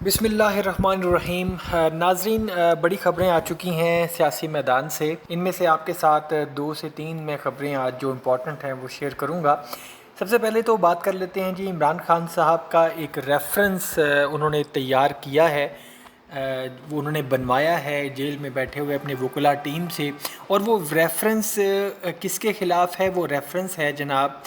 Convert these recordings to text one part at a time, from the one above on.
बिस्मिल्लाहिर्रहमानिर्रहीम। नाज़रीन, बड़ी ख़बरें आ चुकी हैं सियासी मैदान से। इनमें से आपके साथ 2 से 3 मैं ख़बरें आज जो इम्पॉर्टेंट हैं वो शेयर करूँगा। सबसे पहले तो बात कर लेते हैं जी, इमरान खान साहब का एक रेफरेंस उन्होंने तैयार किया है, वो उन्होंने बनवाया है जेल में बैठे हुए अपने वकला टीम से। और वो रेफरेंस किसके ख़िलाफ़ है? वो रेफरेंस है जनाब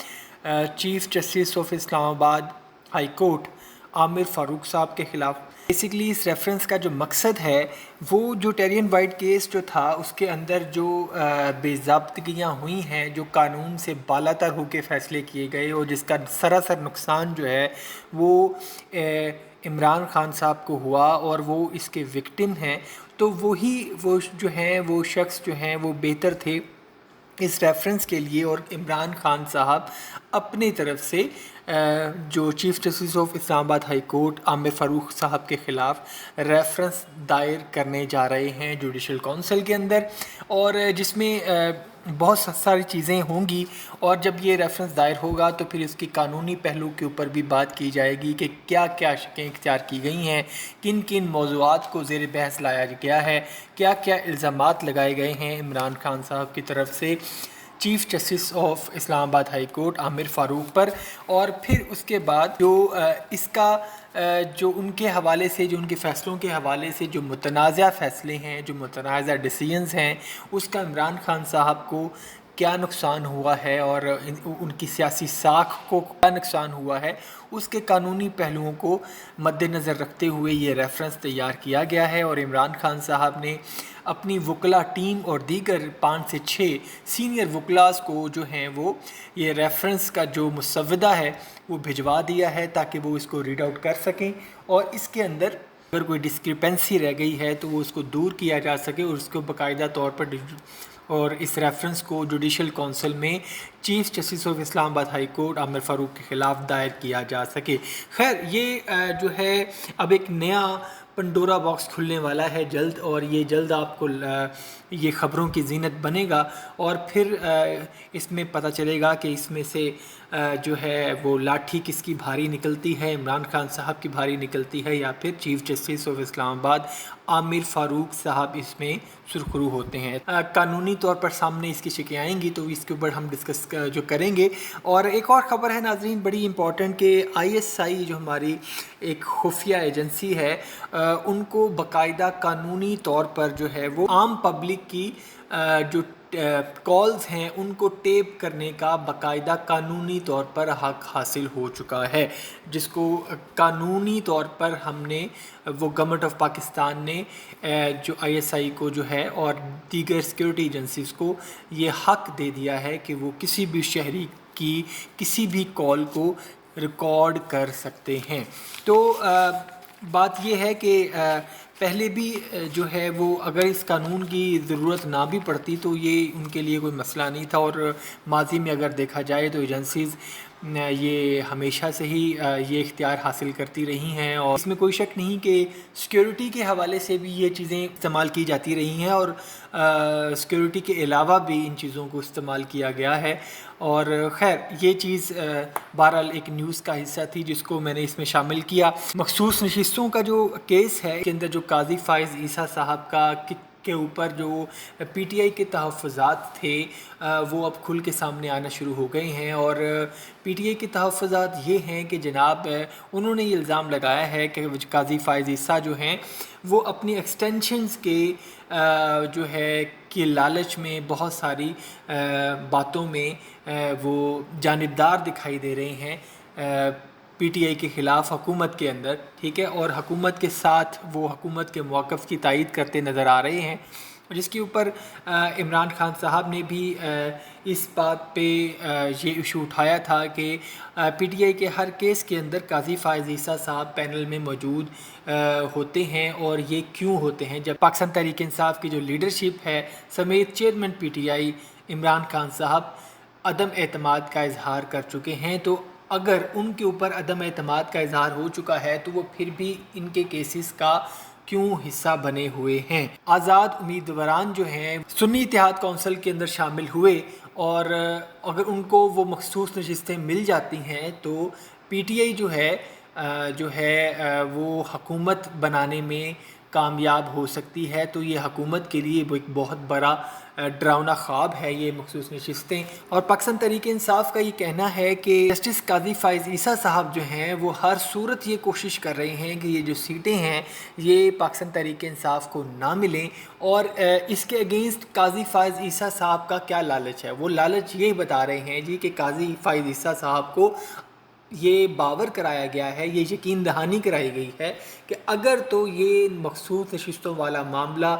chief justice of Islamabad high court Aamir Farooq साहब के ख़िलाफ़। बेसिकली इस रेफरेंस का जो मकसद है वो जो टेरियन वाइट केस जो था उसके अंदर जो बेज़ाब्तगियाँ हुई हैं, जो कानून से बालातर होकर फ़ैसले किए गए और जिसका सरासर नुकसान जो है वो इमरान खान साहब को हुआ और वो इसके विक्टिम हैं, तो वो जो हैं वो शख्स जो हैं वो बेहतर थे इस रेफरेंस के लिए। और इमरान खान साहब अपनी तरफ से जो chief justice of Islamabad high court Aamir Farooq साहब के ख़िलाफ़ रेफरेंस दायर करने जा रहे हैं जुडिशल काउंसिल के अंदर, और जिसमें बहुत सारी चीज़ें होंगी। और जब ये रेफरेंस दायर होगा तो फिर इसकी कानूनी पहलू के ऊपर भी बात की जाएगी कि क्या क्या शकें इख्तियार की गई हैं, किन किन मौज़ूआत को ज़ेर बहस लाया गया है, क्या क्या इल्ज़ामात लगाए गए हैं इमरान खान साहब की तरफ से chief justice of Islamabad high court Aamir Farooq पर। और फिर उसके बाद जो इसका जो उनके हवाले से, जो उनके फ़ैसलों के हवाले से जो मुतनाज़ा फ़ैसले हैं, जो मुतनाज़ा डिसीजंस हैं, उसका इमरान खान साहब को क्या नुकसान हुआ है और उनकी सियासी साख को क्या नुकसान हुआ है, उसके कानूनी पहलुओं को मद्देनज़र रखते हुए ये रेफरेंस तैयार किया गया है। और इमरान खान साहब ने अपनी वकला टीम और दीगर 5 से 6 सीनियर वकलास को जो हैं वो ये रेफरेंस का जो मुसव्वदा है वो भिजवा दिया है ताकि वो इसको रीड आउट कर सकें और इसके अंदर अगर कोई डिस्क्रिपेंसी रह गई है तो वो उसको दूर किया जा सके और उसको बाकायदा तौर पर और इस रेफरेंस को जुडिशल काउंसिल में chief justice of Islamabad high court Aamir Farooq के ख़िलाफ़ दायर किया जा सके। खैर, ये जो है अब एक नया पंडोरा बॉक्स खुलने वाला है जल्द, और ये जल्द आपको ये ख़बरों की ज़ीनत बनेगा और फिर इसमें पता चलेगा कि इसमें से जो है वो लाठी किसकी भारी निकलती है, इमरान खान साहब की भारी निकलती है या फिर chief justice of Islamabad Aamir Farooq साहब इसमें सुरखरू होते हैं। कानूनी तौर पर सामने इसकी शिकें आएंगी तो इसके ऊपर हम डिस्कस जो करेंगे। और एक और ख़बर है नाज़रीन बड़ी इम्पॉर्टेंट कि ISI जो हमारी एक खुफिया एजेंसी है उनको बाकायदा कानूनी तौर पर जो है वो आम पब्लिक की जो कॉल्स हैं उनको टेप करने का बाकायदा कानूनी तौर पर हक हासिल हो चुका है, जिसको कानूनी तौर पर हमने वो गवर्नमेंट ऑफ पाकिस्तान ने जो ISI को जो है और दीगर सिक्योरिटी एजेंसीज़ को ये हक दे दिया है कि वो किसी भी शहरी की किसी भी कॉल को रिकॉर्ड कर सकते हैं। तो बात ये है कि पहले भी जो है वो अगर इस कानून की ज़रूरत ना भी पड़ती तो ये उनके लिए कोई मसला नहीं था, और माजी में अगर देखा जाए तो एजेंसीज़ ये हमेशा से ही ये इख्तियार हासिल करती रही हैं और इसमें कोई शक नहीं कि सिक्योरिटी के हवाले से भी ये चीज़ें इस्तेमाल की जाती रही हैं और सिक्योरिटी के अलावा भी इन चीज़ों को इस्तेमाल किया गया है। और ख़ैर ये चीज़ बहरहाल एक न्यूज़ का हिस्सा थी जिसको मैंने इसमें शामिल किया। मखसूस नशिस्तों का जो केस है के अंदर जो काजी फ़ाइज़ ईसा साहब के ऊपर जो PTI के तहफ़्फ़ुज़ात थे वो अब खुल के सामने आना शुरू हो गए हैं। और PTI के तहफ़्फ़ुज़ात ये हैं कि जनाब उन्होंने ये इल्ज़ाम लगाया है कि काजी फ़ाइज़ ईसा जो हैं वो अपनी एक्सटेंशंस के जो है कि लालच में बहुत सारी बातों में वो जानिबदार दिखाई दे रहे हैं PTI के ख़िलाफ़ हुकूमत के अंदर, ठीक है, और हुकूमत के साथ वो हुकूमत के मौक़िफ़ की तायीद करते नज़र आ रहे हैं, जिसके ऊपर इमरान खान साहब ने भी इस बात पे ये इशू उठाया था कि PTI के हर केस के अंदर काजी फ़ाइज़ ईसा साहब पैनल में मौजूद होते हैं और ये क्यों होते हैं जब पाकिस्तान तहरीक इंसाफ की जो लीडरशिप है समेत चेयरमैन PTI इमरान खान साहब अदम एतमाद का इजहार कर चुके हैं। तो अगर उनके ऊपर अदम एतमाद का इजहार हो चुका है तो वो फिर भी इनके केसेस का क्यों हिस्सा बने हुए हैं। आज़ाद उम्मीदवारान जो हैं सुन्नी इत्तेहाद काउंसिल के अंदर शामिल हुए और अगर उनको वो मखसूस नशिस्तें मिल जाती हैं तो PTI जो है جو ہے وہ حکومت بنانے میں کامیاب ہو سکتی ہے، تو یہ حکومت کے لیے ایک بہت بڑا ڈراؤنا خواب ہے یہ مخصوص نشستیں۔ اور پاکستان تحریک انصاف کا یہ کہنا ہے کہ جسٹس قاضی فائز عیسیٰ صاحب جو ہیں وہ ہر صورت یہ کوشش کر رہے ہیں کہ یہ جو سیٹیں ہیں یہ پاکستان تحریک انصاف کو نہ ملیں، اور اس کے اگینسٹ قاضی فائز عیسیٰ صاحب کا کیا لالچ ہے؟ وہ لالچ یہ بتا رہے ہیں جی کہ قاضی فائز عیسیٰ صاحب کو یہ باور کرایا گیا ہے، یہ یقین دہانی کرائی گئی ہے کہ اگر تو یہ مخصوص نشستوں والا معاملہ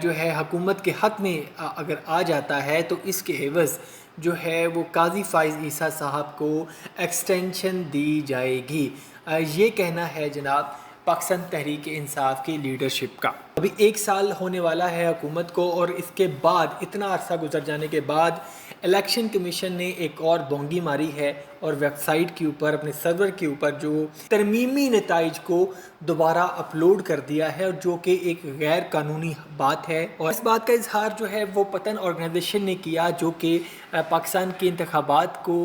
جو ہے حکومت کے حق میں اگر آ جاتا ہے تو اس کے عوض جو ہے وہ قاضی فائز عیسیٰ صاحب کو ایکسٹینشن دی جائے گی۔ یہ کہنا ہے جناب پاکستان تحریک انصاف کی لیڈرشپ کا۔ ابھی 1 سال ہونے والا ہے حکومت کو، اور اس کے بعد اتنا عرصہ گزر جانے کے بعد الیکشن کمیشن نے ایک اور بونگی ماری ہے اور ویب سائٹ کے اوپر اپنے سرور کے اوپر جو ترمیمی نتائج کو دوبارہ اپلوڈ کر دیا ہے، اور جو کہ ایک غیر قانونی بات ہے۔ اور اس بات کا اظہار جو ہے وہ پتن آرگنائزیشن نے کیا جو کہ پاکستان کے انتخابات کو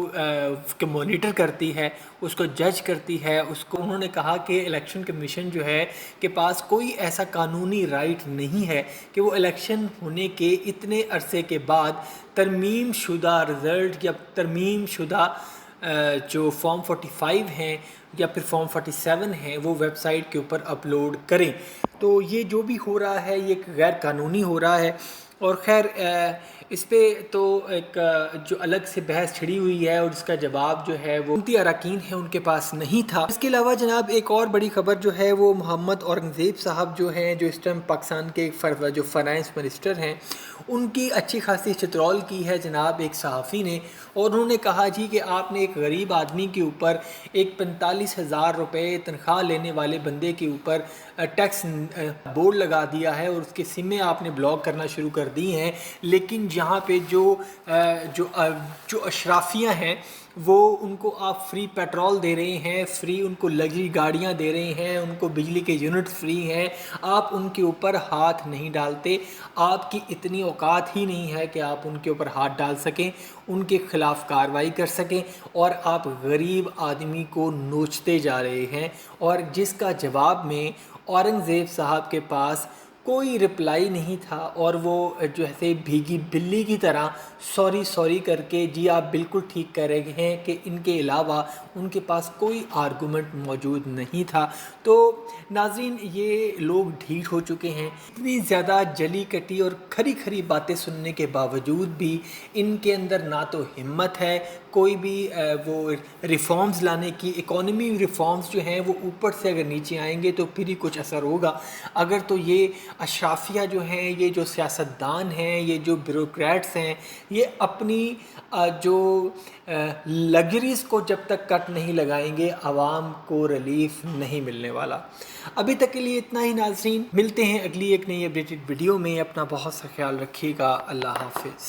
مانیٹر کرتی ہے، اس کو جج کرتی ہے، اس کو انہوں نے کہا کہ الیکشن کمیشن جو ہے کے پاس کوئی ایسا قانونی رائٹ نہیں ہے کہ وہ الیکشن ہونے کے اتنے عرصے کے بعد ترمیم شدہ رزلٹ یا ترمیم شدہ جو فارم 45 ہیں یا پھر فارم 47 ہیں وہ ویب سائٹ کے اوپر اپلوڈ کریں۔ تو یہ جو بھی ہو رہا ہے یہ غیر قانونی ہو رہا ہے، اور خیر اس پہ تو ایک جو الگ سے بحث چھڑی ہوئی ہے، اور اس کا جواب جو ہے وہ حکومتی اراکین ہیں ان کے پاس نہیں تھا۔ اس کے علاوہ جناب ایک اور بڑی خبر جو ہے وہ محمد اورنگزیب صاحب جو ہیں، جو اس ٹائم پاکستان کے جو فائنانس منسٹر ہیں، ان کی اچھی خاصی چترول کی ہے جناب ایک صحافی نے، اور انہوں نے کہا جی کہ آپ نے ایک غریب آدمی کے اوپر، ایک 45,000 روپے تنخواہ لینے والے بندے کے اوپر ٹیکس بورڈ لگا دیا ہے، اور اس کے سمیں آپ نے بلاک کرنا شروع کر دی ہیں، لیکن جہاں پہ جو اشرافیاں ہیں وہ ان کو آپ فری پیٹرول دے رہے ہیں، فری ان کو لگژری گاڑیاں دے رہے ہیں، ان کو بجلی کے یونٹ فری ہیں، آپ ان کے اوپر ہاتھ نہیں ڈالتے۔ آپ کی اتنی اوقات ہی نہیں ہے کہ آپ ان کے اوپر ہاتھ ڈال سکیں، ان کے خلاف کارروائی کر سکیں، اور آپ غریب آدمی کو نوچتے جا رہے ہیں۔ اور جس کا جواب میں اورنگزیب صاحب کے پاس کوئی رپلائی نہیں تھا، اور وہ جو ہے بھیگی بلی کی طرح سوری کر کے جی آپ بالکل ٹھیک کہہ رہے ہیں کہ ان کے علاوہ ان کے پاس کوئی آرگومنٹ موجود نہیں تھا۔ تو ناظرین یہ لوگ ڈھیٹ ہو چکے ہیں، اتنی زیادہ جلی کٹی اور کھری باتیں سننے کے باوجود بھی ان کے اندر نہ تو ہمت ہے کوئی بھی وہ ریفارمز لانے کی۔ اکانومی ریفارمز جو ہیں وہ اوپر سے اگر نیچے آئیں گے تو پھر ہی کچھ اثر ہوگا، اگر تو یہ اشرافیہ جو ہیں، یہ جو سیاستدان ہیں، یہ جو بیوروکریٹس ہیں، یہ اپنی جو لگژریز کو جب تک کٹ نہیں لگائیں گے عوام کو ریلیف نہیں ملنے والا۔ ابھی تک کے لیے اتنا ہی ناظرین، ملتے ہیں اگلی ایک نئی اپڈیٹڈ ویڈیو میں، اپنا بہت سا خیال رکھیے گا، اللہ حافظ۔